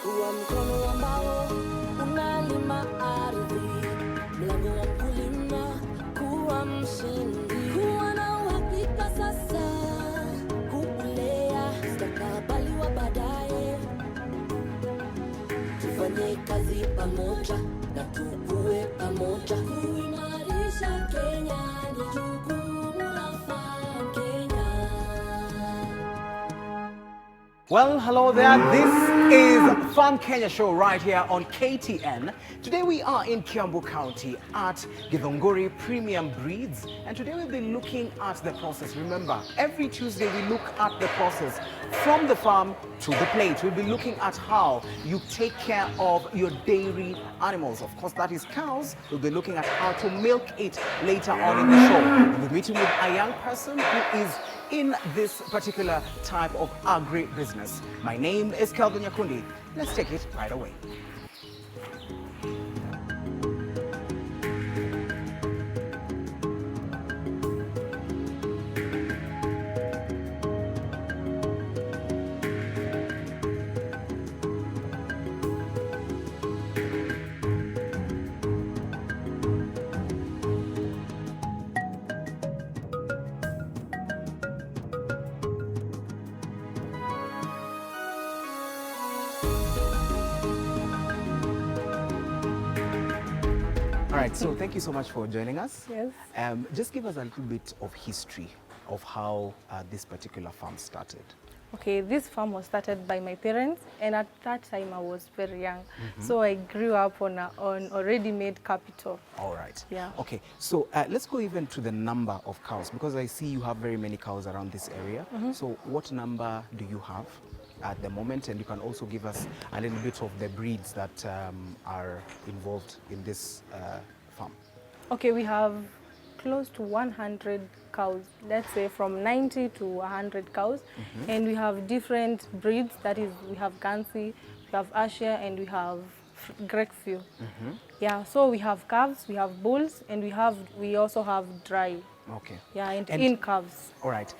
kuwa mkono ambao unalima ardhi, mlango wa mkulima, kuwa mshindi, kuwa na uhakika sasa, kuulea mustakabali wa baadaye. Tufanye kazi pamoja na tukue pamoja, kuimarisha Kenya ni jukumu la Farm Kenya. Well, hello there. This is Farm Kenya show right here on KTN. Today we are in Kiambu County at Githunguri Premium Breeds, and today we'll be looking at the process. Remember, every Tuesday we look at the process from the farm to the plate. We'll be looking at how you take care of your dairy animals. Of course, that is cows. We'll be looking at how to milk it later on in the show. We'll be meeting with a young person who is in this particular type of agribusiness. My name is Kelvin Yakundi. Let's take it right away. All right, so thank you so much for joining us. Yes. Just give us a little bit of history of how this particular farm started. Okay, this farm was started by my parents, and at that time I was very young. So I grew up on already made capital. All right. Yeah. Okay, so let's go even to the number of cows, because I see you have very many cows around this area. So what number do you have at the moment? And you can also give us a little bit of the breeds that are involved in this farm. Okay, we have close to 100 cows, let's say from 90 to 100 cows. And we have different breeds, that is, we have Gansi, we have Asia, and we have Greckview. Yeah, so we have calves, we have bulls, and we also have dry. Okay. Yeah, and in calves. All right.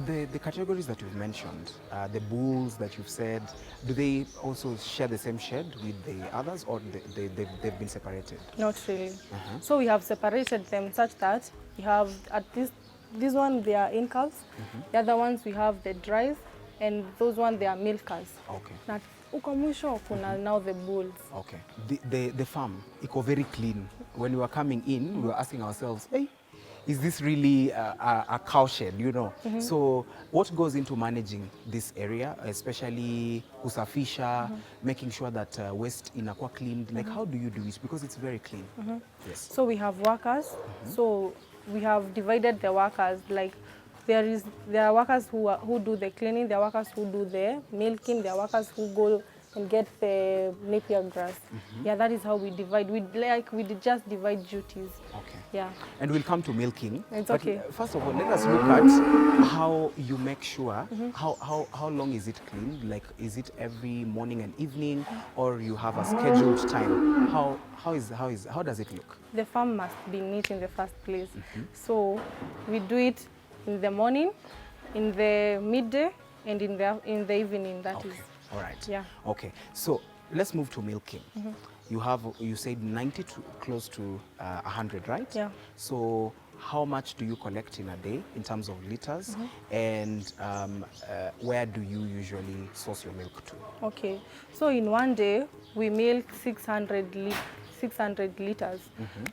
The categories that you've mentioned, the bulls that you've said, do they also share the same shed with the others, or they've been separated? Not really. So we have separated them such that we have at this one they are in calves, the other ones we have the dries, and those ones they are milkers. Okay. Na uko mwisho kuna now the bulls. Okay. The farm, iko very clean. When we were coming in, we were asking ourselves, hey, is this really a cow shed, you know? So what goes into managing this area, especially kusafisha, making sure that waste inakuwa cleaned? Like, how do you do it? Because it's very clean. Yes. So we have workers. So we have divided the workers, like there are workers who do the cleaning, there are workers who do the milking, there are workers who go and get the napier grass. Yeah, that is how we divide. We just divide duties. Okay. Yeah. And we'll come to milking. It's but okay. First of all, let us look at how you make sure, how long is it cleaned? Like, is it every morning and evening, or you have a scheduled time? How does it look? The farm must be neat in the first place. So we do it in the morning, in the midday, and in the evening, that is. All right. Yeah. Okay. So let's move to milking. You said 90 to close to 100, right? Yeah. So how much do you collect in a day in terms of liters, and where do you usually source your milk to? Okay. So in one day we milk 600 liters.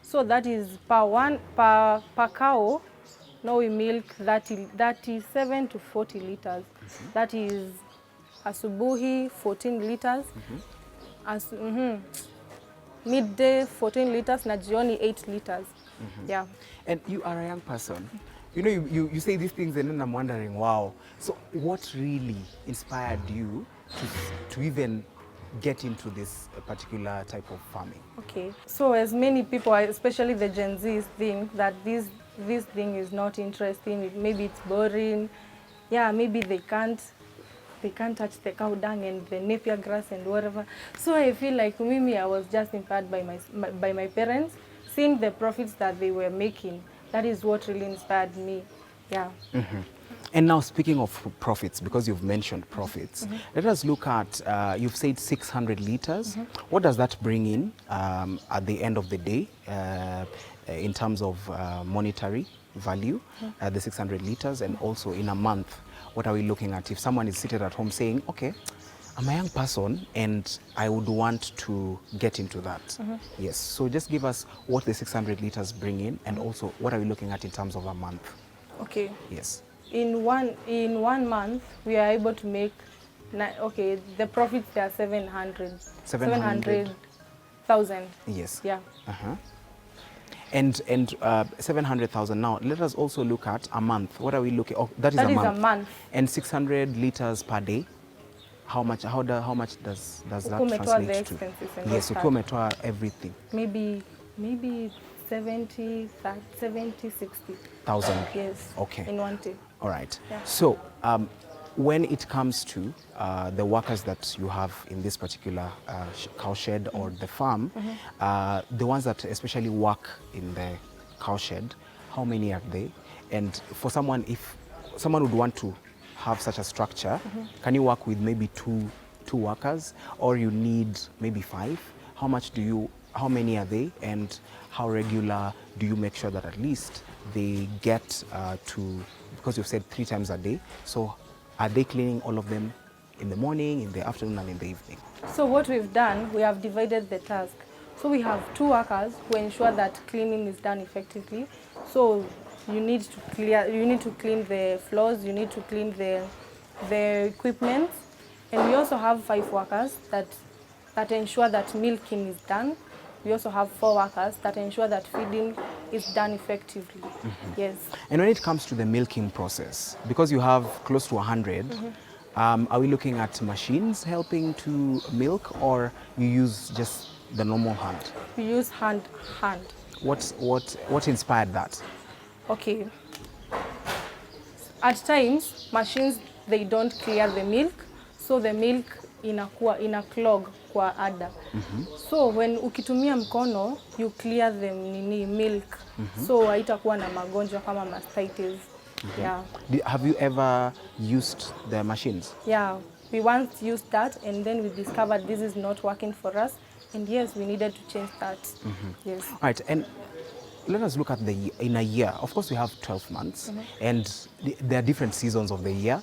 So that is per cow. Now we milk 37 to 40 liters. That is asubuhi 14 liters, midday 14 liters, na jioni 8 liters. Yeah. And you are a young person. You know, you say these things and then I'm wondering, wow. So what really inspired you to even get into this particular type of farming? Okay. So as many people, especially the Gen Zs, think that this thing is not interesting. Maybe it's boring. Yeah, maybe they can't touch the cow dung and the napier grass and whatever. So I feel like I was just inspired by my parents, seeing the profits that they were making. That is what really inspired me. Yeah. And now speaking of profits, because you've mentioned profits, let us look at, you've said 600 liters. What does that bring in at the end of the day in terms of monetary value, the 600 liters, and also in a month, what are we looking at? If someone is seated at home saying, okay, I'm a young person and I would want to get into that. Yes, so just give us what the 600 liters bring in, and also what are we looking at in terms of a month? Okay. Yes. In one month, we are able to make, okay, the profits they are 700,000. Yes. Yeah. And 700,000. Now let us also look at a month. What are we looking? Oh, that is That a is month. a month. And 600 liters per day. How much? How much does that Ukumetoa the translate to? expenses and Yes, all that. ukumetoa everything. Maybe 70, 60. 1,000. Yes. Okay. In one day. All right. Yeah. So when it comes to the workers that you have in this particular cow shed or the farm, the ones that especially work in the cow shed, how many are they? And for someone, if someone would want to have such a structure, can you work with maybe two workers, or you need maybe 5? How many are they, and how regular do you make sure that at least they get to, because you've said 3 times a day, so are they cleaning all of them in the morning, in the afternoon, and in the evening? So what we've done, we have divided the task. So we have 2 workers who ensure that cleaning is done effectively. So you need to clean the floors, you need to clean the equipment, and we also have 5 workers that ensure that milking is done. We also have 4 workers that ensure that feeding is done effectively. Yes. And when it comes to the milking process, because you have close to 100, are we looking at machines helping to milk, or you use just the normal hand? We use hand. What inspired that? Okay. At times, machines, they don't clear the milk, so the milk ina clog kwa ada. So when ukitumia mkono, you clear the milk, so haitakuwa na magonjwa kama mastitis. Yeah. Have you ever used the machines? Yeah, we once used that, and then we discovered this is not working for us, and yes, we needed to change that. Yes. All right, and let us look at in a year. Of course, we have 12 months, and there are different seasons of the year.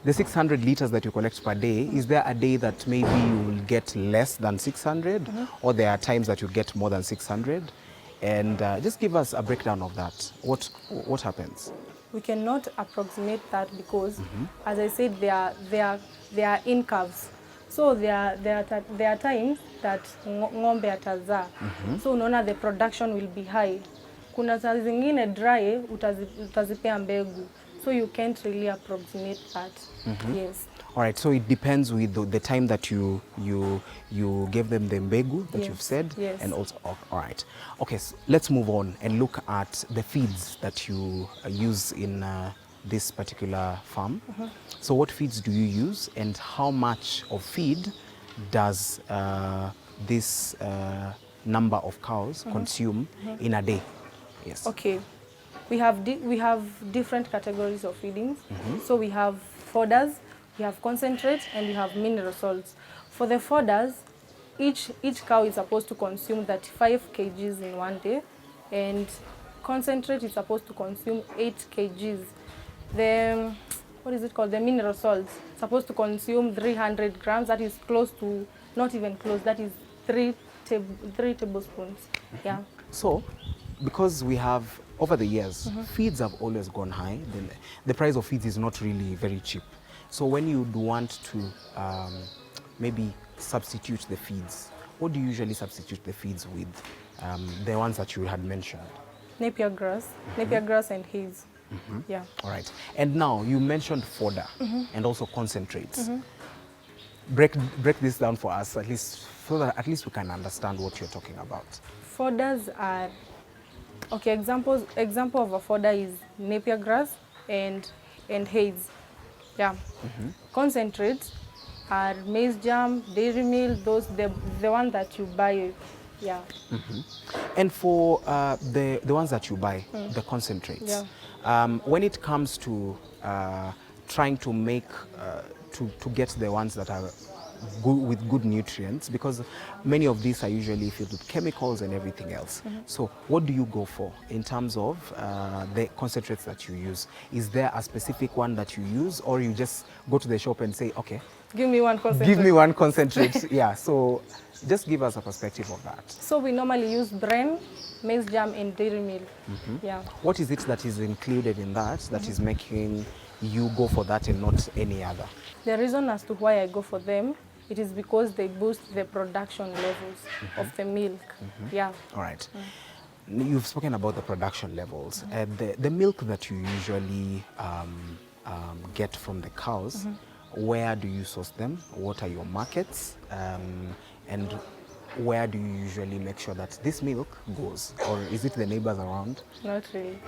The 600 liters that you collect per day, is there a day that maybe you will get less than 600, or there are times that you get more than 600? And just give us a breakdown of that. What happens? We cannot approximate that because, as I said, they are in curves. So there are times that ng'ombe atazaa. So unaona the production will be high. Kuna saa zingine dry utazipea mbegu. So you can't really approximate that. Yes. All right, so it depends with the time that you gave them the mbegu that you've said. Yes. And also, all right. Okay, so let's move on and look at the feeds that you use in this particular farm. So what feeds do you use, and how much of feed does this number of cows consume in a day? Yes. Okay. We have different categories of feedings. So we have fodders, we have concentrate, and we have mineral salts. For the fodders, each cow is supposed to consume 35 kgs in one day, and concentrate is supposed to consume 8 kgs. The the mineral salts supposed to consume 300 grams. That is close to, not even close, that is 3 tablespoons. Yeah. So, because we have, over the years, feeds have always gone high. The price of feeds is not really very cheap. So when you want to maybe substitute the feeds, what do you usually substitute the feeds with? The ones that you had mentioned. Napier grass and haze. Yeah. All right. And now you mentioned fodder and also concentrates. Break this down for us, at least, so that at least we can understand what you're talking about. Fodders are, okay, example of a fodder is napier grass and haze. Yeah. Concentrates are maize germ, dairy meal, those the one that you buy. Yeah. And for the ones that you buy, the concentrates, when it comes to trying to make to get the ones that are good, with good nutrients, because many of these are usually filled with chemicals and everything else. So what do you go for in terms of the concentrates that you use? Is there a specific one that you use, or you just go to the shop and say, okay, Give me one concentrate. give me one concentrate? Yeah, so just give us a perspective of that. So we normally use bran, maize germ, and dairy milk. Yeah. What is it that is included in that that is making you go for that and not any other? The reason as to why I go for them, it is because they boost the production levels of the milk. Yeah. All right. You've spoken about the production levels. The milk that you usually get from the cows, where do you source them? What are your markets? And where do you usually make sure that this milk goes? Or is it the neighbors around? Not really.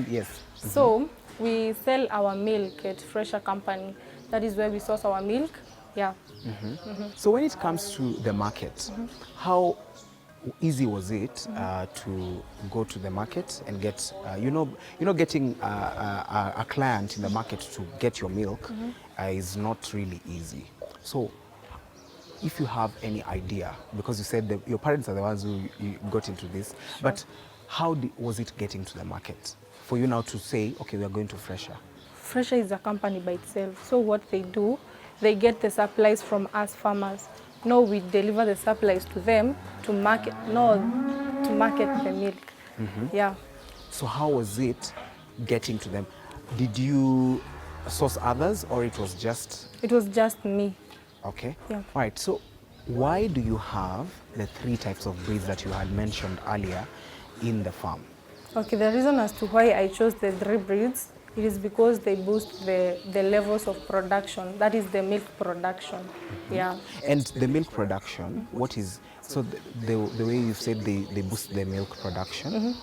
Yes. So we sell our milk at Fresher Company. That is where we source our milk. Yeah. So when it comes to the market, how easy was it to go to the market and get, getting a client in the market to get your milk is not really easy. So if you have any idea, because you said that your parents are the ones who you got into this, but how was it getting to the market for you now to say, okay, we are going to Fresher? Fresher is a company by itself. So what they do, they get the supplies from us farmers. No, we deliver the supplies to them to market. No, to market the milk. Yeah. So how was it getting to them? Did you source others, or it was just? It was just me. Okay. Yeah. All right. So why do you have the 3 types of breeds that you had mentioned earlier in the farm? Okay, the reason as to why I chose the 3 breeds, it is because they boost the levels of production. That is the milk production. Yeah. And the milk production, what is, so the way you said they boost the milk production,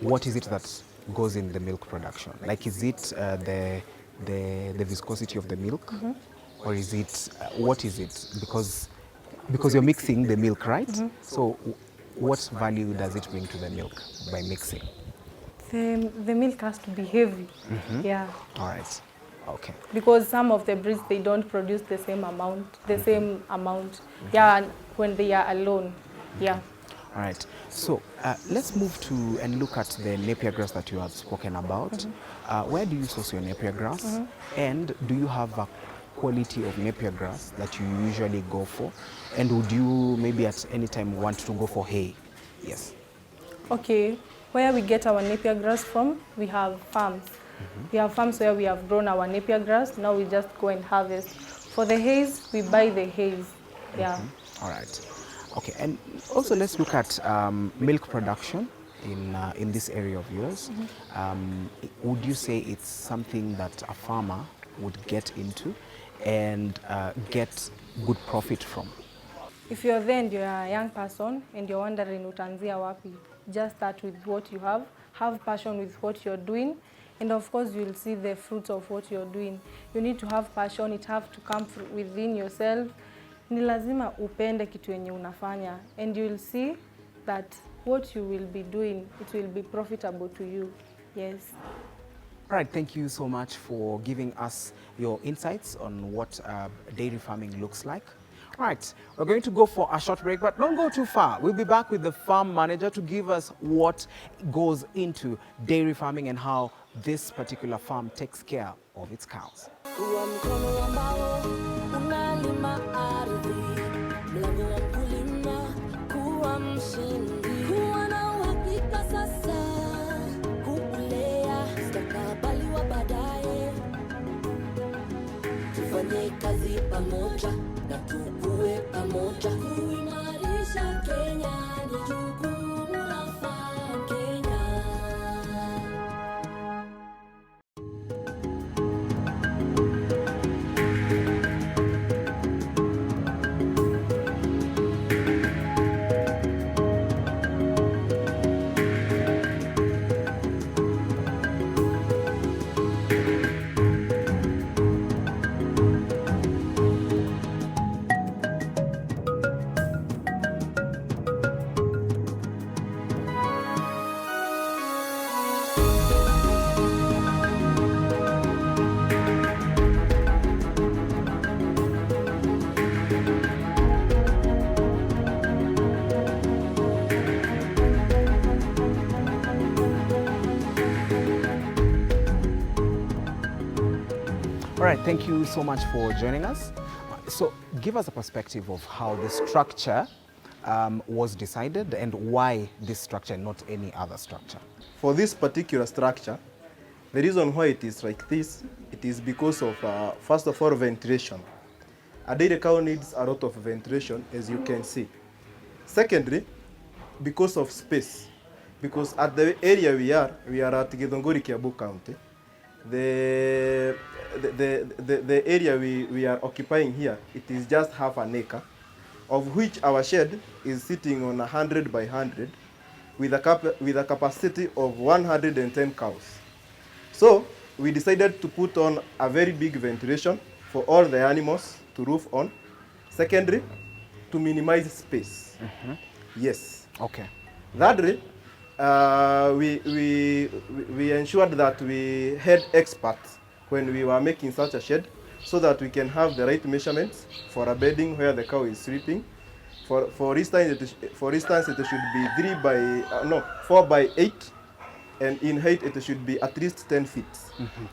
what is it that goes in the milk production? Like, is it the viscosity of the milk? Or is it, what is it? Because you're mixing the milk, right? So what value does it bring to the milk by mixing? The milk has to be heavy. Yeah. All right. Okay. Because some of the breeds, they don't produce the same amount. Yeah, when they are alone. Yeah. All right. So let's move to and look at the napier grass that you have spoken about. Where do you source your napier grass? And do you have a quality of napier grass that you usually go for? And would you maybe at any time want to go for hay? Yes. Okay. Where we get our napier grass from, we have farms. We have farms where we have grown our napier grass. Now we just go and harvest. For the hays, we buy the hays. Yeah. All right. Okay. And also let's look at milk production in this area of yours. Would you say it's something that a farmer would get into and get good profit from? If you're there and you're a young person and you're wondering utaanzia wapi, just start with what you have passion with what you're doing, and of course you'll see the fruits of what you're doing. You need to have passion, it have to come within yourself. Ni lazima upende kitu yenye unafanya, and you'll see that what you will be doing, it will be profitable to you. Yes. All right, thank you so much for giving us your insights on what dairy farming looks like. All right, we're going to go for a short break, but don't go too far. We'll be back with the farm manager to give us what goes into dairy farming and how this particular farm takes care of its cows. Kuwa mkono ambao unalima ardhi, mlango wa kulima, kuwa mshindi, kuwa na uhakika sasa, kuulea mustakabali wa baadaye. Tufanye kazi pamoja na tukue pamoja, kuimarisha Kenya ni jukumu la Farm Kenya. right, thank you so much for joining us. So give us a perspective of how the structure was decided and why this structure and not any other structure. For this particular structure, the reason why it is like this, it is because of, first of all, ventilation. A dairy cow needs a lot of ventilation, as you can see. Secondly, because of space. Because at the area we are at Githunguri, Kiambu County. The area we are occupying here, it is just half an acre, of which our shed is sitting on 100 by 100 with a capacity of 110 cows. So we decided to put on a very big ventilation for all the animals to roof on. Secondly, to minimize space. Yes. Okay. Thirdly, we ensured that we had experts when we were making such a shed, so that we can have the right measurements for a bedding where the cow is sleeping. For instance, it should be 4 by 8, and in height it should be at least 10 feet.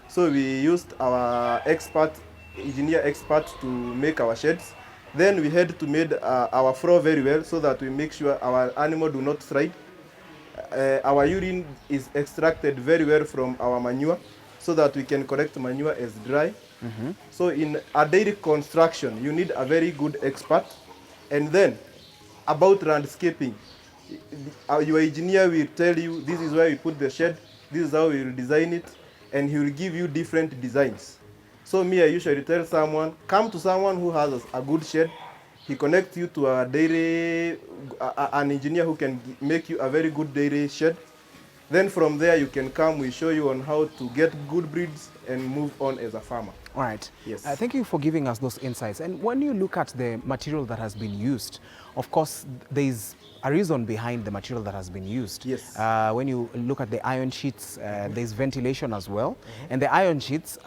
So we used our engineer experts to make our sheds. Then we had to make our floor very well, so that we make sure our animal do not slide. Our urine is extracted very well from our manure, so that we can collect manure as dry. So in a dairy construction, you need a very good expert. And then about landscaping, your engineer will tell you this is where we put the shed, this is how we will design it, and he will give you different designs. So me, I usually tell someone, come to someone who has a good shed. He connects you to a dairy, an engineer who can make you a very good dairy shed. Then from there you can come, we show you on how to get good breeds and move on as a farmer. All right. Yes. Thank you for giving us those insights. And when you look at the material that has been used, of course, there is a reason behind the material that has been used. Yes. When you look at the iron sheets, there's ventilation as well. And the iron sheets,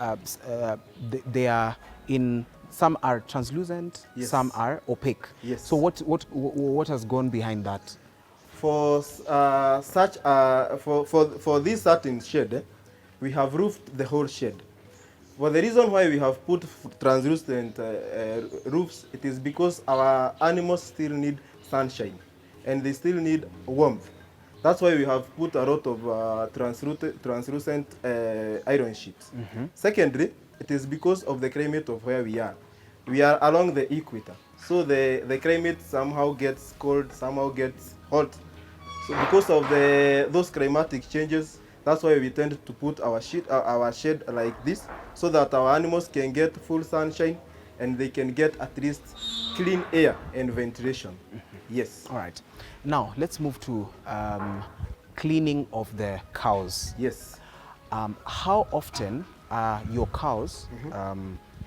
they are in, some are translucent, Yes. some are opaque. Yes. So what has gone behind that? For for this certain shed, we have roofed the whole shed. Well, the reason why we have put translucent roofs, it is because our animals still need sunshine and they still need warmth. That's why we have put a lot of translucent iron sheets. Secondly, it is because of the climate of where we are. We are along the equator, so the climate somehow gets cold, somehow gets hot. So because of those climatic changes, that's why we tend to put our shed like this, so that our animals can get full sunshine and they can get at least clean air and ventilation. Yes. All right. Now let's move to cleaning of the cows. Yes. How often are your cows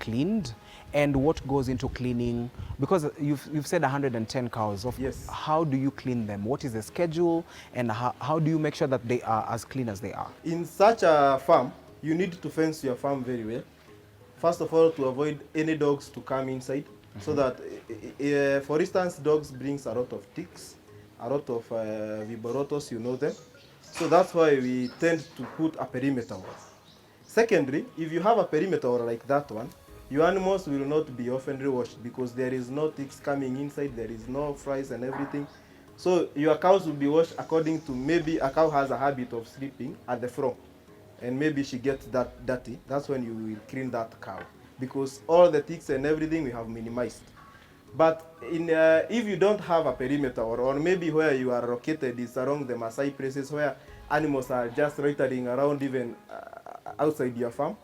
cleaned, and what goes into cleaning? Because you've said 110 cows. Yes. How do you clean them? What is the schedule, and how do you make sure that they are as clean as they are? In such a farm, you need to fence your farm very well. First of all, to avoid any dogs to come inside, so that, for instance, dogs brings a lot of ticks, a lot of viborotos, you know them. So that's why we tend to put a perimeter wall. Secondly, if you have a perimeter wall like that one, your animals will not be often washed, because there is no ticks coming inside, there is no flies and everything. So your cows will be washed according to, maybe a cow has a habit of sleeping at the front, and maybe she gets that dirty. That's when you will clean that cow, because all the ticks and everything we have minimized. But if you don't have a perimeter, or maybe where you are located is along the Maasai places where animals are just loitering around, even outside your farm,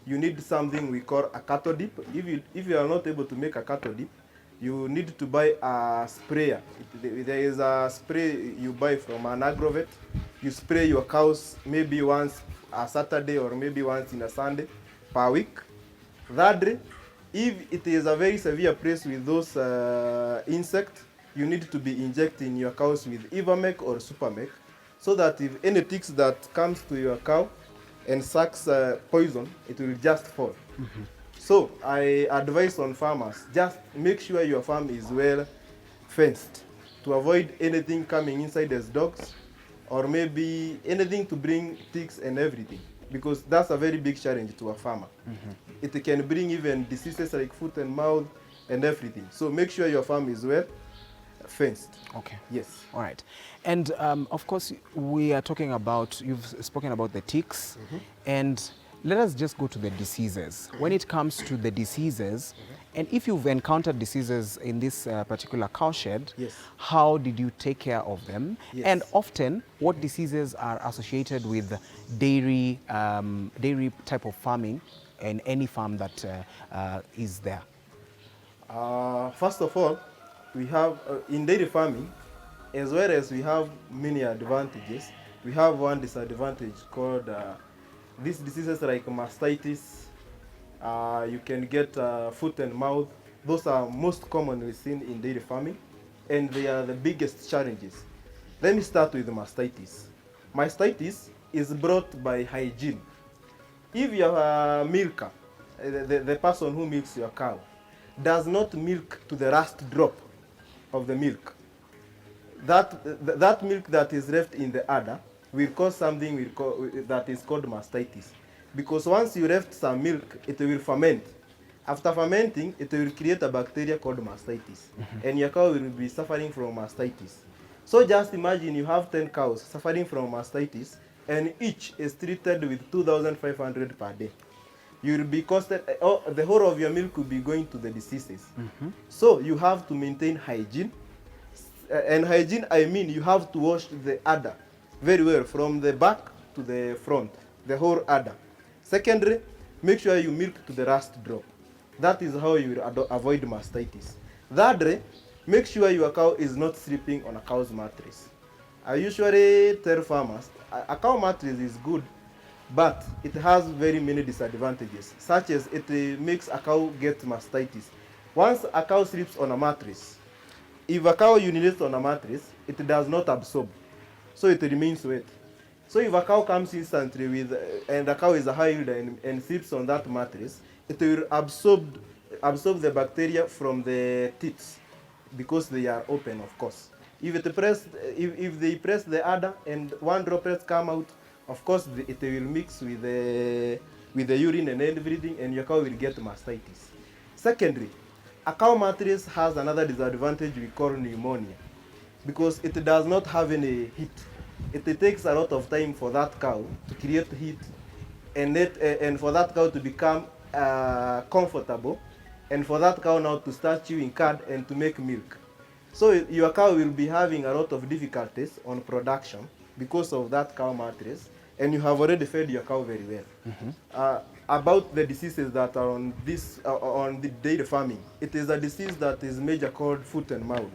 you need something we call a cattle dip. If you are not able to make a cattle dip, you need to buy a sprayer. There is a spray you buy from an agrovet. You spray your cows maybe once a Saturday or maybe once in a Sunday per week. Thirdly, if it is a very severe place with those insects, you need to be injecting your cows with Ivamec or Supermec, so that if any ticks that comes to your cow and sucks poison, it will just fall. So I advise on farmers, just make sure your farm is well fenced to avoid anything coming inside as dogs, or maybe anything to bring ticks and everything. because that's a very big challenge to a farmer. It can bring even diseases like foot and mouth and everything. So make sure your farm is well fenced. Okay. Yes. All right. And of course, we are talking about, you've spoken about the ticks, and let us just go to the diseases. When it comes to the diseases, and if you've encountered diseases in this particular cow shed, Yes. how did you take care of them? Yes. And often, what diseases are associated with dairy, dairy type of farming in any farm that is there? First of all, we have in dairy farming, as well as we have many advantages, we have one disadvantage called these diseases like mastitis. You can get foot and mouth. Those are most commonly seen in dairy farming, and they are the biggest challenges. Let me start with mastitis. Mastitis is brought by hygiene. If you're a milker, the person who milks your cow, does not milk to the last drop of the milk, that milk that is left in the udder will cause something that is called mastitis. Because once you left some milk, it will ferment. After fermenting, it will create a bacteria called mastitis. And your cow will be suffering from mastitis. So just imagine you have 10 cows suffering from mastitis, and each is treated with 2,500 per day. You will be costed, the whole of your milk will be going to the diseases. So you have to maintain hygiene. And hygiene, I mean you have to wash the udder very well from the back to the front, the whole udder. Secondly, make sure you milk to the last drop. That is how you will avoid mastitis. Thirdly, make sure your cow is not sleeping on a cow's mattress. I usually tell farmers, a cow mattress is good, but it has very many disadvantages, such as it makes a cow get mastitis. Once a cow sleeps on a mattress, if a cow urinates on a mattress, it does not absorb, so it remains wet. So if a cow comes instantly with, and a cow is a high yielder and sleeps on that mattress, it will absorb the bacteria from the teats, because they are open, of course. If they press the udder and one droplet come out, of course it will mix with the urine and everything, and your cow will get mastitis. Secondly, a cow mattress has another disadvantage we call pneumonia, because it does not have any heat. It takes a lot of time for that cow to create heat, and for that cow to become comfortable, and for that cow now to start chewing cud and to make milk. So your cow will be having a lot of difficulties on production because of that cow mattress, and you have already fed your cow very well. About the diseases that are on the dairy farming, it is a disease that is major called foot and mouth.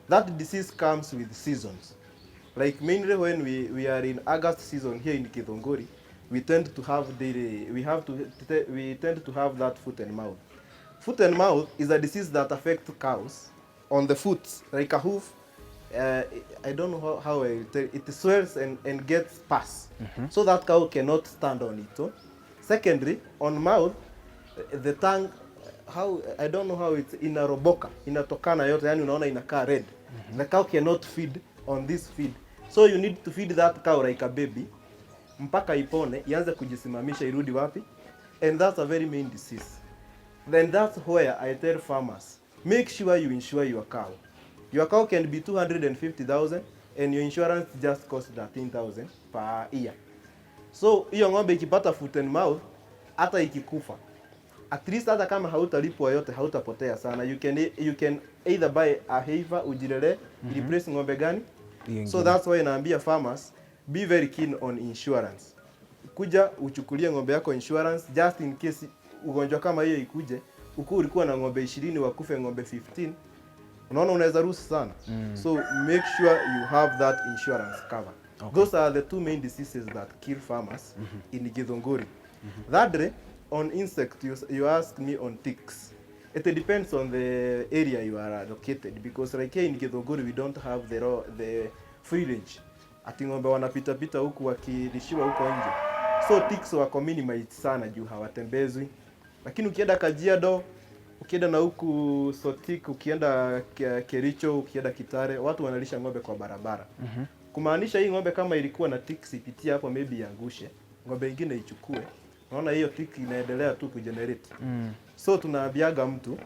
That disease comes with seasons. Like mainly when we are in August season here in Githunguri, we tend to have we tend to have that foot and mouth. Foot and mouth is a disease that affects cows on the foot, like a hoof. I don't know how I tell it. It swells and gets pus, so that cow cannot stand on it. Secondly, on mouth, the tongue, I don't know how it's inaroboka, inatokana yote, yani unaona inakaa red. The cow cannot feed on this feed, so you need to feed that cow like a baby mpaka ipone, ianze kujisimamisha, irudi wapi, and that's a very main disease. Then that's where I tell farmers, make sure you insure your cow. Your cow can be 250,000 and your insurance just costs 13,000 per year. So hiyo ng'ombe ikipata foot and mouth, hata ikikufa, at least hata kama hautalipwa yote, hautapotea sana. You can either buy a heifer ujilele, replace ng'ombe gani. So that's why naambia farmers, be very keen on insurance. Kuja uchukulie ng'ombe yako insurance, just in case ugonjwa kama hiyo ikuje, ulikuwa na ng'ombe 20 wakufe ng'ombe 15, unaona unaweza ruhusa sana. So make sure you have that insurance cover. Okay. Those are the two main diseases that kill farmers in Githunguri. Thirdly, on insect, you asked me on ticks. It depends on the area you are located, because like here in Githunguri we don't have the free range. Ati ng'ombe wanapita pita huku wakilishiwa huko nje. So ticks wako minimized sana juu hawatembezwi. Lakini ukienda Kajiado, ukienda na huku Sotik, ukienda Kericho, ukienda Kitare, watu wanalisha ng'ombe kwa barabara. Kumaanisha hii ng'ombe kama ilikuwa na ticks ipitia hapo, maybe iangushe, ng'ombe ingine ichukue. Naona hiyo tick inaendelea tu kugenerate. So tunaambiaga mtu,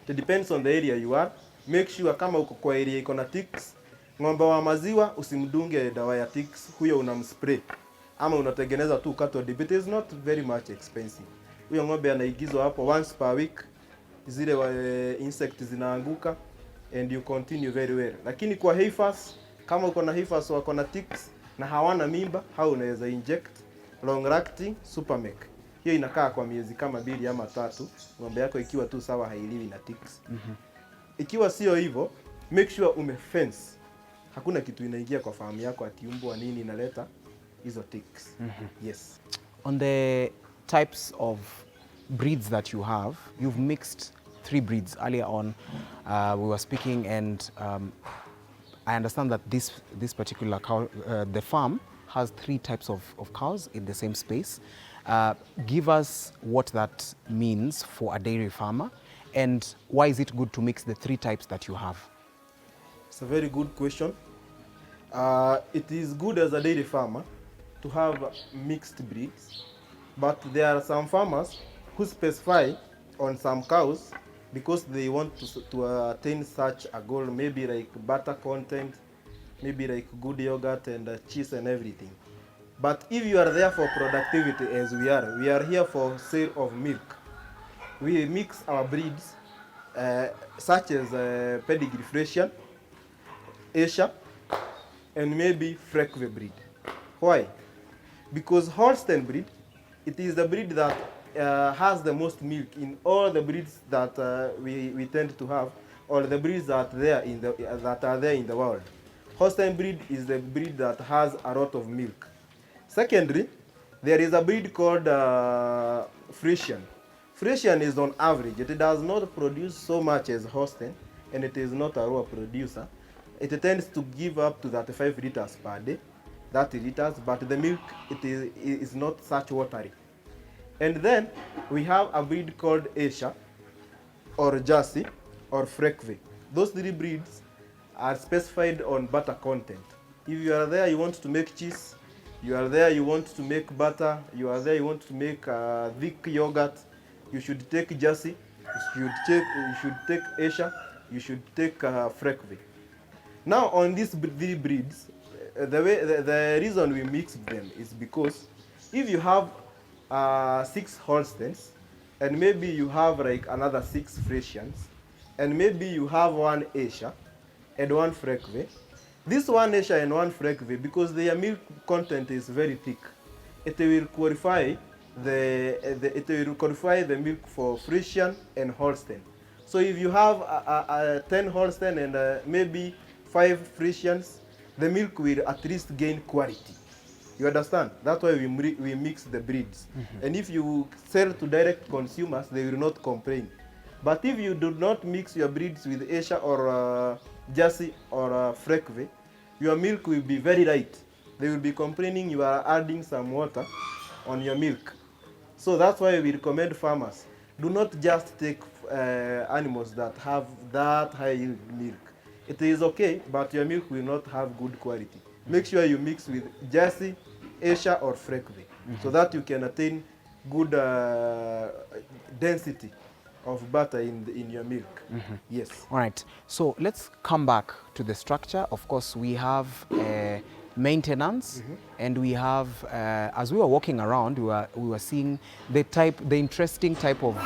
it depends on the area you are, make sure kama uko kwa area iko na ticks, ng'ombe wa maziwa usimdunge dawa ya ticks, huyo unamspray ama unatengeneza tu cattle dip. It is not very much expensive. Huyo ng'ombe anaigizwa hapo once per week, zile insect zinaanguka and you continue very well. Lakini kwa heifers, kama uko na heifers wako na ticks na hawana mimba, hao unaweza inject long acting Supermec. Hiyo inakaa kwa miezi kama 2 ama 3, ng'ombe yako ikiwa tu sawa, hailiwi na ticks. Ikiwa sio hivyo, make sure umefence. Hakuna kitu inaingia kwa farm yako ati mbwa nini inaleta hizo ticks. Yes. On the types of breeds that you have, you've mixed 3 breeds. Earlier on, we were speaking, and I understand that this particular cow, the farm has 3 types of cows in the same space. Give us what that means for a dairy farmer, and why is it good to mix the 3 types that you have? It's a very good question. It is good as a dairy farmer to have mixed breeds, but there are some farmers who specify on some cows because they want to attain such a goal, maybe like butter content, maybe like good yogurt and cheese and everything. But if you are there for productivity, as we are here for sale of milk. We mix our breeds such as pedigree Frisian, Asia, and maybe Frekve breed. Why? Because Holstein breed, it is the breed that has the most milk in all the breeds that we tend to have, or the breeds that are there in the world. Holstein breed is the breed that has a lot of milk. Secondly, there is a breed called Frisian. Frisian is on average, it does not produce so much as Holstein, and it is not a raw producer. It tends to give up to 35 liters per day, 30 liters, but the milk is not such watery. And then we have a breed called Asia, or Jersey, or Frekve. Those 3 breeds are specified on butter content. If you are there, you want to make cheese, you are there, you want to make butter, you are there, you want to make thick yogurt, you should take Jersey, you should take Asia, you should take Frekve. Now on these 3 breeds, the reason we mix them is because if you have 6 Holsteins, and maybe you have like another 6 Frisians, and maybe you have 1 Asia and 1 Frekve, this 1 Asia and 1 Frekve, because their milk content is very thick, it will qualify the milk for Frisian and Holstein. So if you have 10 Holstein and maybe 5 Frisians, the milk will at least gain quality. You understand? That's why we mix the breeds. And if you sell to direct consumers, they will not complain. But if you do not mix your breeds with Asia or Jersey or Frekve, your milk will be very light. They will be complaining you are adding some water on your milk. So that's why we recommend farmers, do not just take animals that have that high yield milk. It is okay, but your milk will not have good quality. Make sure you mix with Jersey, Asia or Frekve, so that you can attain good density of butter in your milk. Yes. All right. So let's come back to the structure. Of course, we have maintenance, and we have, as we were walking around, we were seeing the interesting type of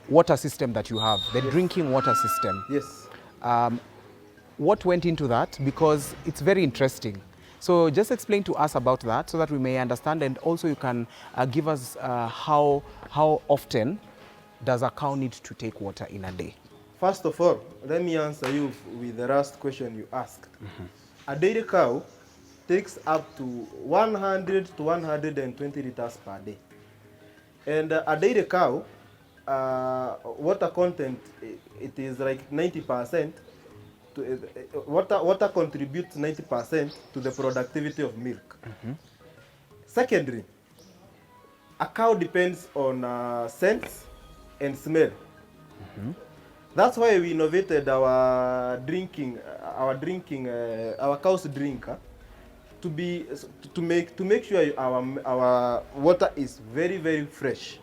water system that you have, the drinking water system. Yes. What went into that? Because it's very interesting. So just explain to us about that so that we may understand, and also you can give us how often does a cow need to take water in a day? First of all, let me answer you with the last question you asked. A dairy cow takes up to 100 to 120 liters per day. And a dairy cow, water content, it is like 90%. Water contributes 90% to the productivity of milk. Secondly, a cow depends on scents and smell. That's why we innovated our cow's drinker to make sure our water is very, very fresh,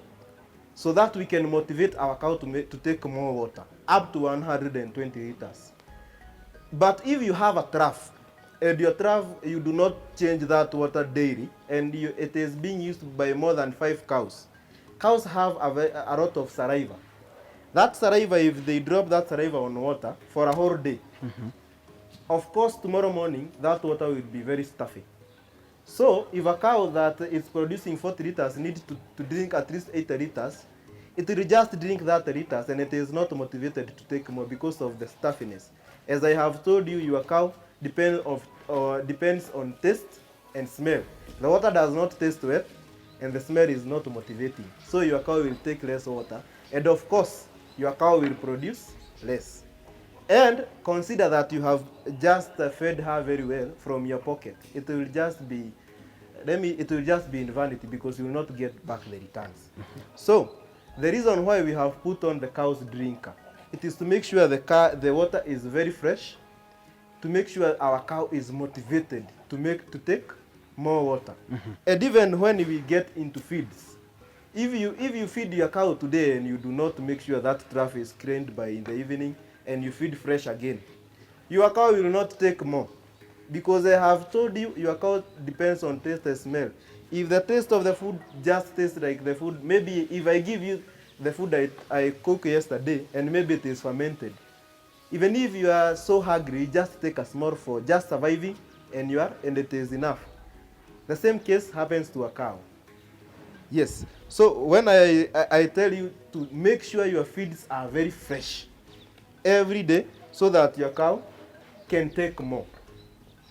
so that we can motivate our cow to take more water, up to 120 liters. But if you have a trough, and your trough, you do not change that water daily, and it is being used by more than 5 cows. Cows have a lot of saliva. That saliva, if they drop that saliva on water for a whole day, of course, tomorrow morning, that water will be very stuffy. So, if a cow that is producing 40 liters needs to drink at least 80 liters, it will just drink that liters, and it is not motivated to take more because of the stuffiness. As I have told you, your cow depends on taste and smell. The water does not taste well, and the smell is not motivating. So your cow will take less water, and of course, your cow will produce less. And consider that you have just fed her very well from your pocket. It will just be in vanity, because you will not get back the returns. So the reason why we have put on the cow's drinker, it is to make sure the water is very fresh, to make sure our cow is motivated to take more water. And even when we get into feeds, if you feed your cow today and you do not make sure that trough is cleaned by in the evening, and you feed fresh again, your cow will not take more, because I have told you your cow depends on taste and smell. If the taste of the food just tastes like the food, maybe if I give you the food I cooked yesterday and maybe it is fermented, even if you are so hungry, just take a small for just surviving, and it is enough. The same case happens to a cow. Yes. So when I tell you to make sure your feeds are very fresh every day, so that your cow can take more.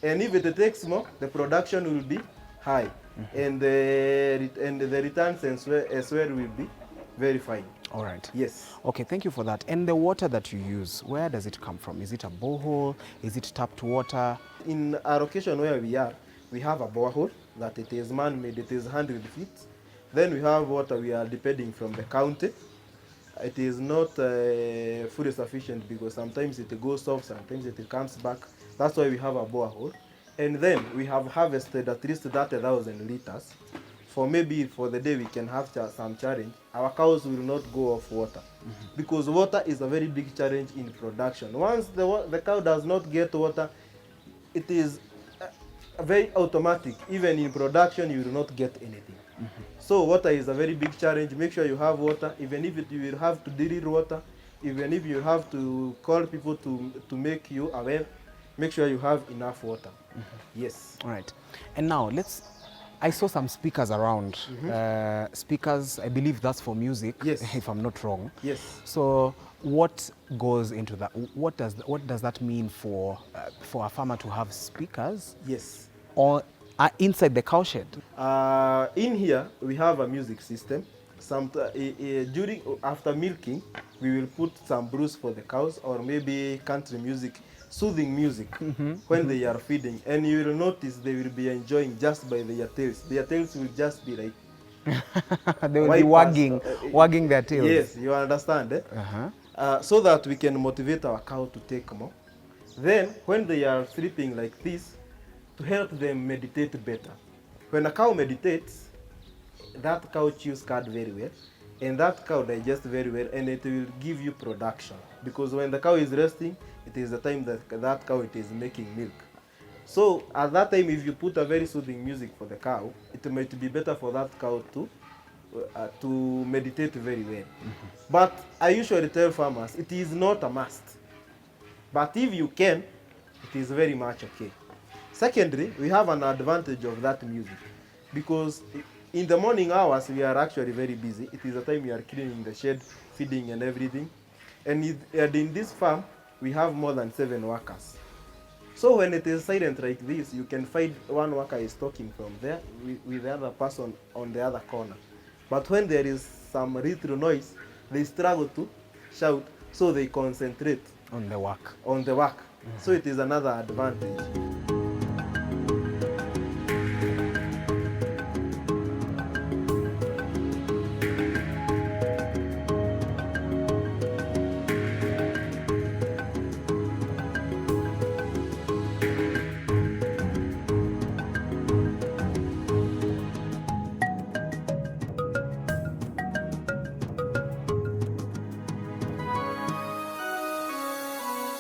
And if it takes more, the production will be high, and the returns as well will be very fine. All right. Yes. Okay, thank you for that. And the water that you use, where does it come from? Is it a borehole? Is it tapped water? In our location where we are, we have a borehole that it is man-made. It is 100 feet. Then we have water we are depending from the county. It is not fully sufficient, because sometimes it goes off, sometimes it comes back. That's why we have a borehole. And then we have harvested at least 30,000 liters. Maybe for the day we can have some challenge. Our cows will not go off water, because water is a very big challenge in production. Once the cow does not get water, it is very automatic. Even in production, you will not get anything. So water is a very big challenge. Make sure you have water, even if you will have to drill water, even if you have to call people to make you aware, make sure you have enough water. Yes. All right. And now I saw some speakers around. Speakers, I believe that's for music, yes, if I'm not wrong. Yes. So what goes into that? What does that mean for a farmer to have speakers? Yes. Or inside the cow shed? In here we have a music system. After milking, we will put some blues for the cows, or maybe country music, soothing music, when they are feeding, and you will notice they will be enjoying just by their tails. Their tails will just be like they will be wagging their tails. Yes, you understand, so that we can motivate our cow to take more. Then when they are sleeping like this, to help them meditate better. When a cow meditates, that cow chews cud very well, and that cow digests very well, and it will give you production, because when the cow is resting, it is the time that cow is making milk. So at that time, if you put a very soothing music for the cow, it might be better for that cow to meditate very well. But I usually tell farmers, it is not a must, but if you can, it is very much okay. Secondly, we have an advantage of that music, because in the morning hours we are actually very busy. It is the time we are cleaning the shed, feeding and everything. And in this farm, we have more than 7 workers. So when it is silent like this, you can find one worker is talking from there with the other person on the other corner. But when there is some little noise, they struggle to shout, so they concentrate on the work. So it is another advantage.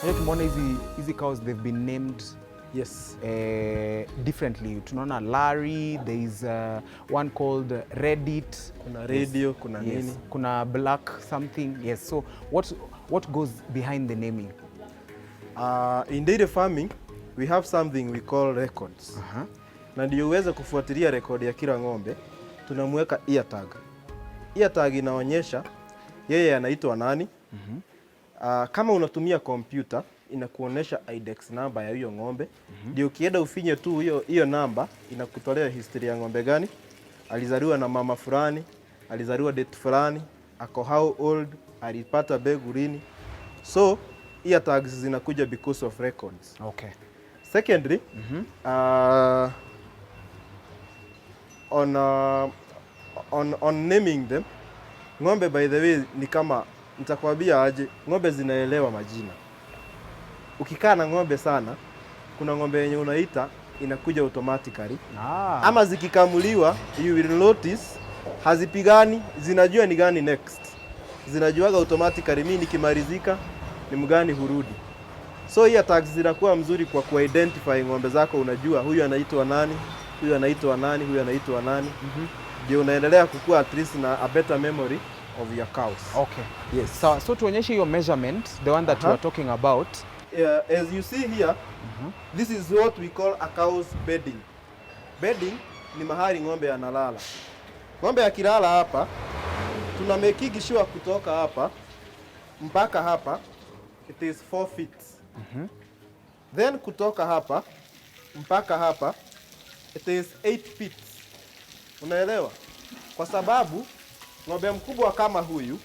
Tumeona hizi cows, they've been named Yes. differently. Tunaona Larry, there is one called Reddit. Kuna radio, kuna Yes. nini. Kuna black something. Yes. So what goes behind the naming? In dairy farming, we have something we call records. Na ndio uweze kufuatilia rekodi ya kila ng'ombe, tunamweka ear tag. Ear tag inaonyesha yeye anaitwa nani. Kama unatumia kompyuta, inakuonesha IDEX namba ya hiyo ng'ombe. Ndio ukienda ufinye tu hiyo namba, inakutolea history ya ng'ombe gani, alizaliwa na mama fulani, alizaliwa date fulani, ako how old, alipata begu lini. So ear tags zinakuja because of records. Okay. Secondly, on naming them, ng'ombe by the way ni kama, nitakwambia aje, ng'ombe zinaelewa majina. Ukikaa na ng'ombe sana, kuna ng'ombe yenye unaita inakuja automatically. Ama zikikamuliwa, you will notice hazipigani, zinajua ni gani next. Zinajuaga automatically, mimi nikimalizika ni mgani hurudi. So ear tags zinakuwa mzuri kwa kuidentify ng'ombe zako, unajua huyu anaitwa nani, huyu anaitwa nani, huyu anaitwa nani. Ndio unaendelea kukua at least na a better memory of your cows. Okay. Yes. So tuonyeshe your measurement, the one that you are talking about. As you see here, this is what we call a cow's bedding. Bedding ni mahali ng'ombe analala. Ng'ombe akilala hapa, tuna make sure kutoka hapa mpaka hapa it is 4 feet. Then kutoka hapa mpaka hapa it is 8 feet. Unaelewa? Kwa sababu ng'ombe mkubwa kama huyu,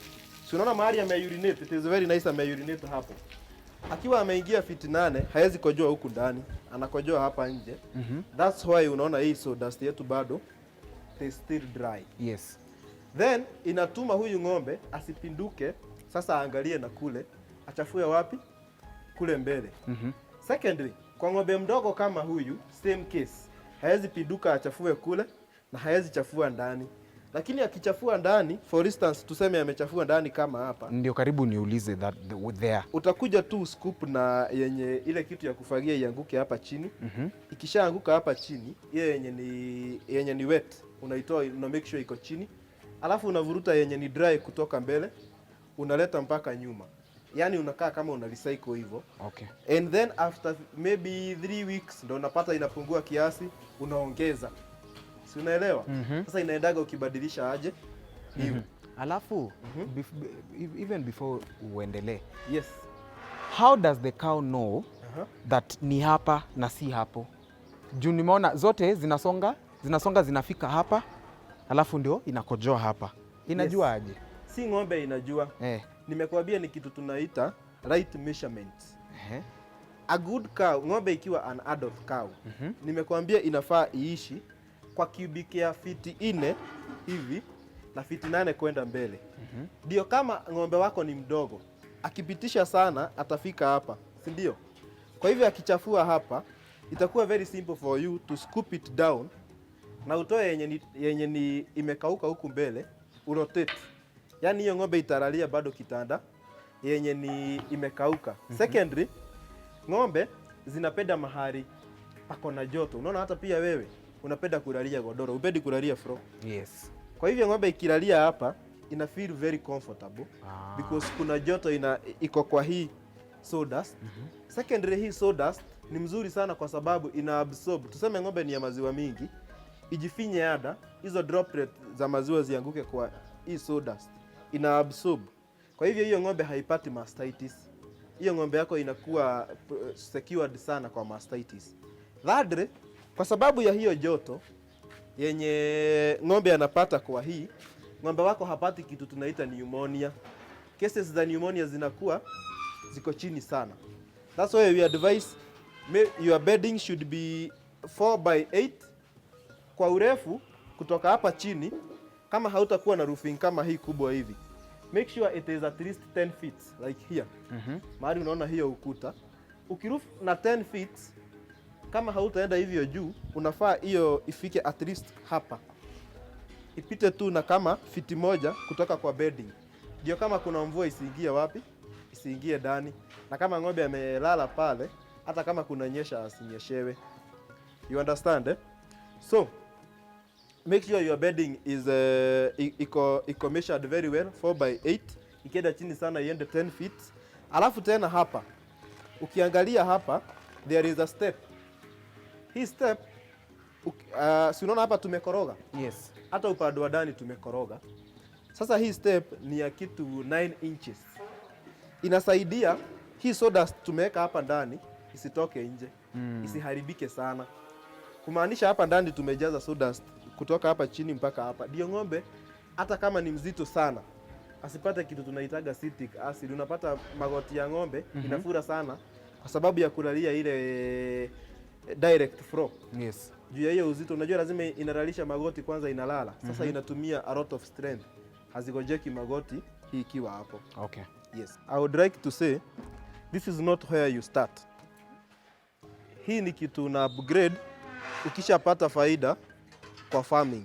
unaona mahali ameurinate, it is very nice ameurinate hapo. Akiwa ameingia feet 8, haezi kojoa huku ndani, anakojoa hapa nje. That's why unaona hii sawdust yetu bado it is still dry. Yes. Then inatuma huyu ng'ombe asipinduke, sasa angalie na kule, achafue wapi? Kule mbele. Secondly, kwa ng'ombe mdogo kama huyu, same case. Haezi pinduka achafue kule na haezi chafua ndani. Lakini akichafua ndani, for instance tuseme amechafua ndani kama hapa. Ndio karibu niulize that there. Utakuja tu scoop na yenye ile kitu ya kufagia ianguke hapa chini. Ikishaanguka hapa chini, ile yenye ni wet, unaitoa, una make sure iko chini. Alafu unavuruta yenye ni dry kutoka mbele, unaleta mpaka nyuma. Yani unakaa kama una recycle hivyo. Okay. And then after maybe 3 weeks ndo unapata inapungua kiasi, unaongeza. Si unaelewa? Sasa inaendaga ukibadilisha aje hivyo. Alafu even before uendelee. Yes. How does the cow know that ni hapa na si hapo? Juu nimeona zote zinasonga zinafika hapa, alafu ndio inakojoa hapa. Inajua aje? Si ng'ombe inajua. Nimekuambia ni kitu tunaita right measurement. A good cow, ng'ombe ikiwa an adult cow, nimekuambia inafaa iishi kwa cubic ya fiti 4 hivi na fiti 8 kwenda mbele. Ndio kama ng'ombe wako ni mdogo, akipitisha sana atafika hapa, si ndio? Kwa hivyo akichafua hapa, itakuwa very simple for you to scoop it down na utoe yenye ni imekauka huku mbele, urotate. Yaani hiyo ng'ombe italalia bado kitanda yenye ni imekauka. Secondly, ng'ombe zinapenda mahali pako na joto. Unaona hata pia wewe unapenda kulalia godoro, upendi kulalia floor. Yes. Kwa hivyo ng'ombe ikilalia hapa ina feel very comfortable because kuna joto iko kwa hii sawdust. Secondly, hii sawdust ni mzuri sana kwa sababu ina absorb. Tuseme ng'ombe ni ya maziwa mingi, ijifinye ada, hizo droplet za maziwa zianguke kwa hii sawdust, ina absorb. Kwa hivyo hiyo ng'ombe haipati mastitis. Hiyo ng'ombe yako inakuwa secured sana kwa mastitis. Thirdly, kwa sababu ya hiyo joto yenye ng'ombe anapata kwa hii, ng'ombe wako hapati kitu tunaita pneumonia. Cases za pneumonia ziko chini sana. That's why we advise your bedding should be 4x8 kwa urefu kutoka hapa chini. Kama hautakuwa na roofing kama hii kubwa hivi, make sure it is at least 10 feet like here. Mahali unaona hiyo ukuta, ukiroof na 10 feet, kama hautaenda hivyo juu, unafaa hiyo ifike at least hapa, ipite tu na kama fiti 1 kutoka kwa bedding. Ndio kama kuna mvua isiingie wapi, isiingie ndani, na kama ng'ombe amelala pale, hata kama kunanyesha asinyeshewe. You understand, eh? So make sure your bedding is iko measured very well, 4x8. Ikienda chini sana iende 10 feet. Alafu tena hapa ukiangalia hapa there is a step. Hii step si unaona hapa tumekoroga? Yes. Hata upande wa ndani tumekoroga. Sasa hii step ni ya kitu 9 inches. Inasaidia hii sawdust tumeweka hapa ndani isitoke nje, isiharibike sana. Kumaanisha hapa ndani tumejaza sawdust kutoka hapa chini mpaka hapa. Ndio ng'ombe hata kama ni mzito sana asipate kitu tunaitaga citric acid. Unapata magoti ya ng'ombe inafura sana kwa sababu ya kulalia ile direct flow. Yes. Juu ya hiyo uzito, unajua lazima inalalisha magoti kwanza inalala. Sasa inatumia a lot of strength. Hazigojeki magoti hii ikiwa hapo. Okay. Yes. I would like to say this is not where you start. Hii ni kitu na upgrade ukishapata faida kwa farming.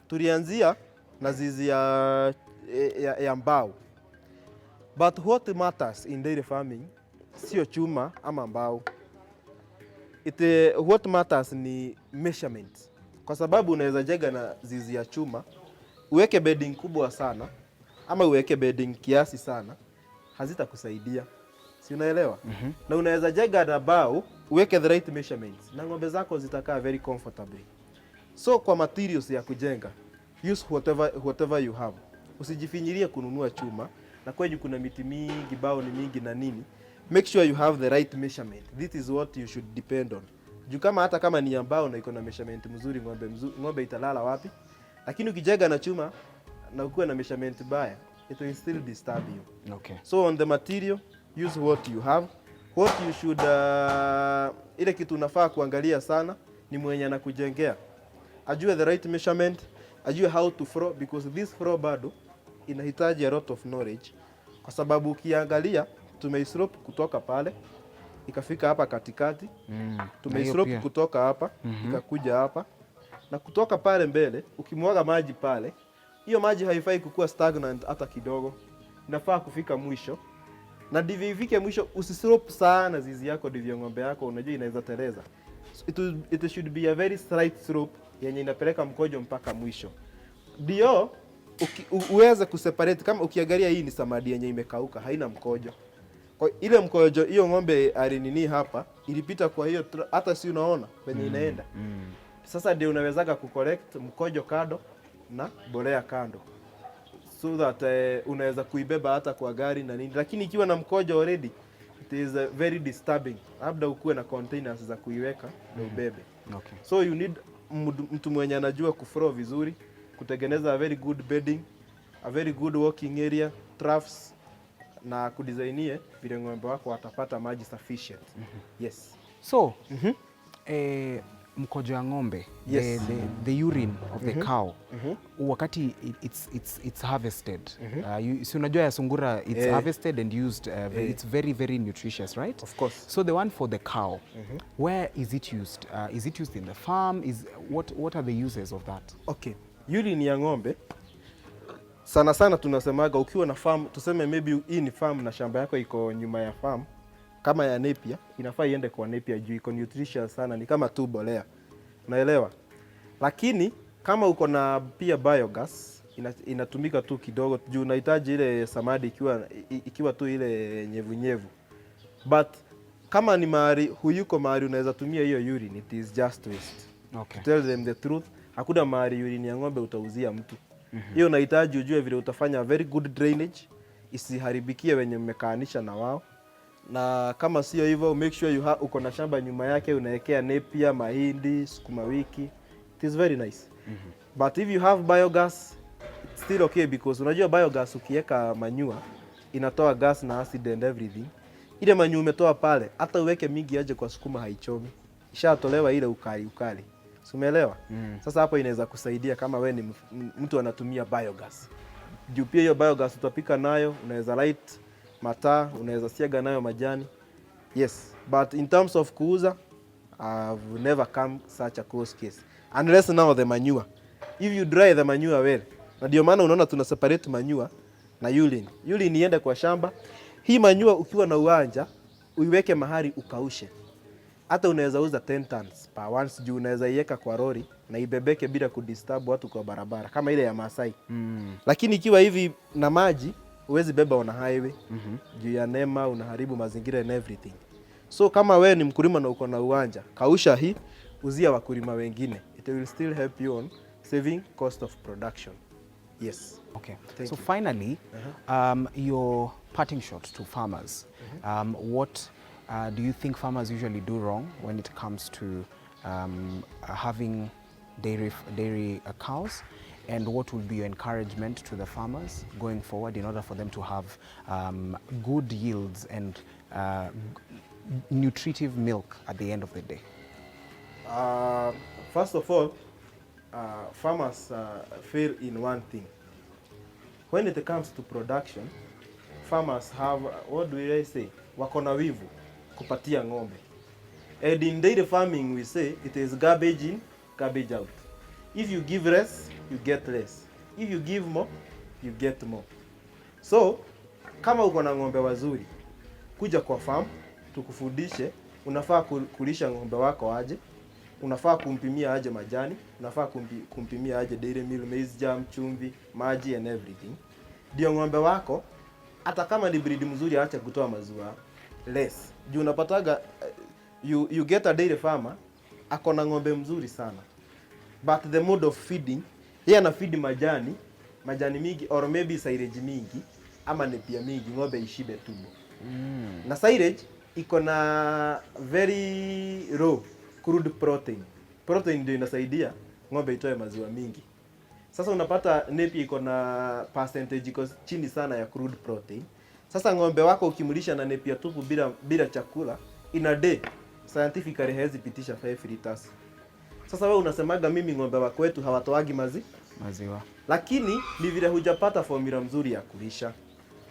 Tulianzia na zizi ya mbao. But what matters in dairy farming sio chuma ama mbao. What matters ni measurement. Kwa sababu unaweza jenga na zizi ya chuma, uweke bedding kubwa sana ama uweke bedding kiasi sana, hazitakusaidia. Si unaelewa? Na unaweza jenga na mbao, uweke the right measurements, na ng'ombe zako zitakaa very comfortably. So kwa materials ya kujenga, use whatever you have. Usijifinyirie kununua chuma, na kwenye kuna miti mingi, bao ni mingi na nini. Make sure you have the right measurement. This is what you should depend on. Juu kama hata kama ni ambao na iko na measurement mzuri, ng'ombe italala wapi? Lakini ukijenga na chuma na ukuwe na measurement baya, it will still disturb you. Okay. So on the material, use what you have. What you should ile kitu unafaa kuangalia sana ni mwenye anakujengea. Ajue the right measurement, ajue how to throw, because this throw bado inahitaji a lot of knowledge. Kwa sababu ukiangalia tumeislope kutoka pale ikafika hapa katikati. Tumeislope kutoka hapa ikakuja hapa, na kutoka pale mbele ukimwaga maji pale, hiyo maji haifai kukua stagnant hata kidogo. Inafaa kufika mwisho. Na ndivyo ifike mwisho, usislope sana zizi yako, ndivyo ng'ombe yako unajua inaweza teleza. It should be a very straight slope yenye inapeleka mkojo mpaka mwisho. Ndio uweze kuseparate. Kama ukiangalia hii ni samadi yenye imekauka, haina mkojo. Kwa ile mkojo hiyo ng'ombe alinini hapa ilipita, kwa hiyo hata si unaona penye inaenda. Sasa ndio unawezaga kucorrect mkojo kando na bolea kando, so that unaweza kuibeba hata kwa gari na nini. Lakini ikiwa na mkojo already, it is very disturbing. Labda ukuwe na containers za kuiweka na ubebe. Okay. So you need mtu mwenye anajua kuflow vizuri, kutengeneza a very good bedding, a very good walking area, troughs, na kudesignie vile ng'ombe wako watapata maji sufficient. Yes. So, mkojo ya ng'ombe, Yes. the urine of the cow, wakati it's harvested, si unajua ya sungura, it's harvested and used, it's very very nutritious, right? Of course. So the one for the cow, where is it used? Is it used in the farm? What are the uses of that? Okay. Urine ya ng'ombe sana sana tunasemaga ukiwa na farm, tuseme maybe hii ni farm na shamba yako iko nyuma ya farm kama ya Napier, inafaa iende kwa Napier juu iko nutritious sana, ni kama tu bolea. Unaelewa? Lakini kama uko na pia biogas, inatumika tu kidogo juu unahitaji ile samadi ikiwa tu ile nyevunyevu. But kama ni mahali huyuko mahali unaweza tumia hiyo urine, it is just waste. Okay. To tell them the truth, hakuna mahali urine ya ng'ombe utauzia mtu. Hiyo unahitaji ujue vile utafanya very good drainage, isiharibikie wenye mmekaanisha na wao. Na kama sio hivyo, make sure uko na shamba nyuma yake, unaekea Napier, mahindi, sukuma wiki. It is very nice. But if you have biogas, it's still okay, because unajua biogas ukiweka manure inatoa gas na acid and everything. Ile manure umetoa pale, hata uweke mingi aje kwa sukuma haichomi. Ishatolewa ile ukali. Umeelewa? Sasa hapo inaweza kusaidia kama we ni mtu anatumia biogas. Juu pia hiyo biogas utapika nayo, unaweza light mataa, unaweza siaga nayo majani. Yes, but in terms of kuuza, I've never come such a close case. Unless now the manure. If you dry the manure well, na ndio maana unaona tuna separate manure na urine. Urine iende kwa shamba. Hii manure ukiwa na uwanja, uiweke mahali ukaushe. Hata unaweza uza 10 tons per once juu unaweza iweka kwa lori na ibebeke bila kudisturb watu kwa barabara kama ile ya Masai. Lakini ikiwa hivi na maji, huwezi beba on highway. Juu ya nema unaharibu mazingira and everything. So kama wewe ni mkulima na uko na uwanja, kausha hii, uzia wakulima wengine. It will still help you on saving cost of production. Yes. Okay. Thank So you. finally, your parting shot to farmers. What do you think farmers usually do wrong when it comes to having dairy cows? And what will be your encouragement to the farmers going forward in order for them to have good yields and nutritive milk at the end of the day? First of all, farmers fail in one thing. When it comes to production, farmers have, what do I say, wako na wivu kupatia ng'ombe. And in dairy farming we say it is garbage in, garbage out. If you give less, you get less. If you give more, you get more. So, kama uko na ng'ombe wazuri, kuja kwa farm, tukufundishe, unafaa kulisha ng'ombe wako aje, unafaa kumpimia aje majani, unafaa kumpimia aje dairy meal, maize germ, chumvi, maji and everything. Ndio ng'ombe wako, hata kama ni breed mzuri aache kutoa maziwa less. Juu unapataga, you get a dairy farmer, ako na ng'ombe mzuri sana. But the mode of feeding, yeye ana feed majani mingi or maybe silage mingi ama nepia mingi ng'ombe ishibe tumbo. Na silage iko na very low crude protein. Protein ndio inasaidia ng'ombe itoe maziwa mingi. Sasa unapata nepia iko na percentage iko chini sana ya crude protein. Sasa ng'ombe wako ukimlisha na nepia tupu bila chakula, in a day scientifically hawezi pitisha 5 liters. Sasa wewe unasemaga mimi ng'ombe wako wetu hawatoagi maziwa. Lakini ni vile hujapata formula mzuri ya kulisha.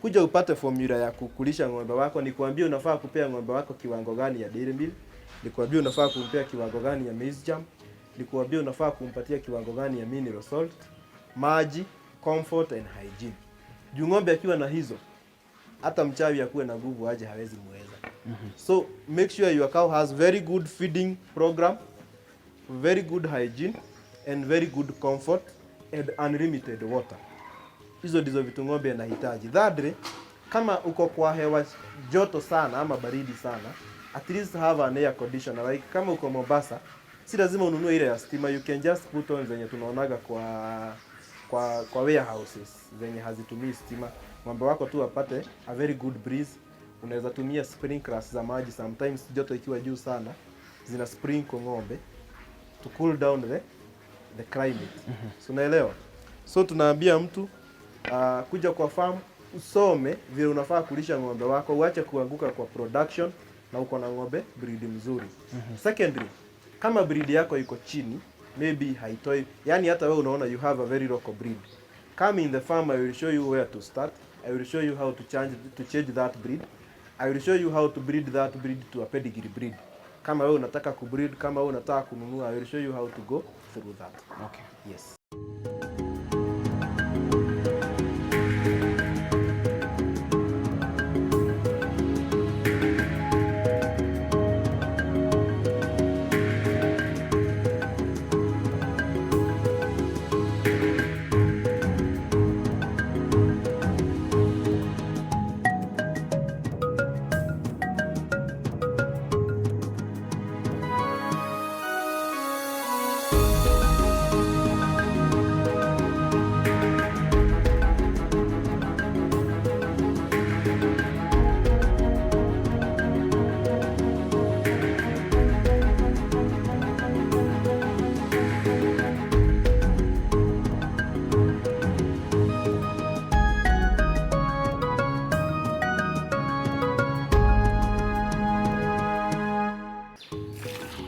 Kuja upate formula ya kukulisha ng'ombe wako, ni kuambia unafaa kupea ng'ombe wako kiwango gani ya dairy meal, ni kuambia unafaa kumpea kiwango gani ya maize germ, ni kuambia unafaa kumpatia kiwango gani ya mineral salt, maji, comfort and hygiene. Juu ng'ombe akiwa na hizo, hata mchawi akuwe na nguvu aje hawezi muweza. So make sure your cow has very good feeding program, very good hygiene and very good comfort and unlimited water. Hizo ndizo vitu ng'ombe anahitaji. Thirdly, kama uko kwa hewa joto sana ama baridi sana, at least have an air conditioner. Like kama uko Mombasa, si lazima ununue ile ya stima, you can just put on zenye tunaonaga kwa warehouses zenye hazitumii stima. Ng'ombe wako tu apate a very good breeze. Unaweza tumia sprinklers za maji, sometimes joto ikiwa juu sana zina sprinkle ng'ombe to cool down the climate. So unaelewa? So tunaambia mtu kuja kwa farm, usome vile unafaa kulisha ng'ombe wako, uache kuanguka kwa production na uko na ng'ombe breed mzuri. Secondly, kama breed yako iko chini, maybe haitoi, yani hata wewe unaona you have a very local breed. Come in the farm, I will show you where to start. I will show you how to change that breed. I will show you how to breed that breed to a pedigree breed. Kama wewe unataka kubreed, kama wewe unataka kununua, I will show you how to go through that. Okay. Yes.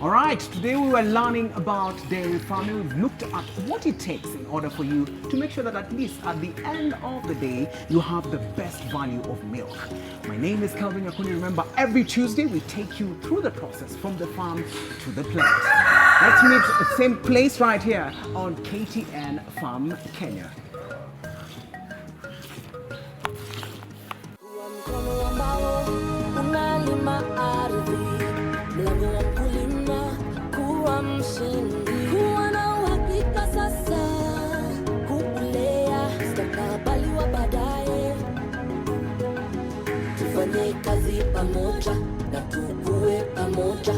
Alright, today we were learning about dairy farming. We've looked at what it takes in order for you to make sure that at least at the end of the day, you have the best value of milk. My name is Calvin Yakuni. Remember, every Tuesday we take you through the process from the farm to the plate. Let's meet at the same place right here on KTN Farm Kenya. Wa mkono wa kulima ardhi, mlango wa mkulima kuwa mshindi, kuwa na uhakika sasa, kuulea mustakabali wa baadaye. Tufanye kazi pamoja na tukue pamoja.